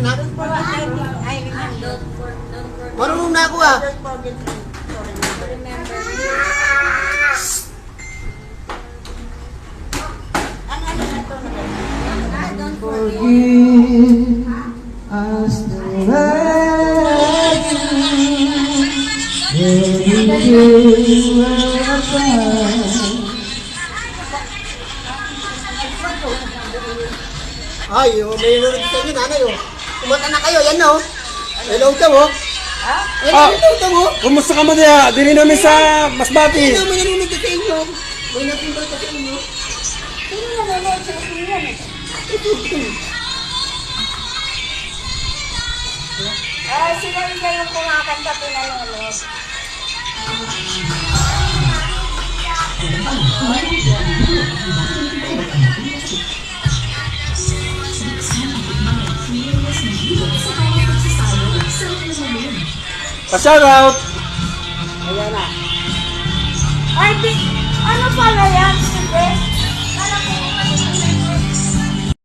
anak. Marunong na ako ah. Forgive us the right when you were apart. Ay, oh, may nunod sa inyo, nanay, oh. Kumata na kayo, yan na, oh. Hello daw, oh. Ha? Hello daw, oh. Kumusta ka mo diya? Dili namin sa Masbati. Ano, may nanonood sa inyo. May natimbal sa inyo. Sino nanonood sa inyo yan? Sila rin kayong kumakanta pinanonood. Pa-shout out. Ayan na. Ay, ano pala yan, Silvestre?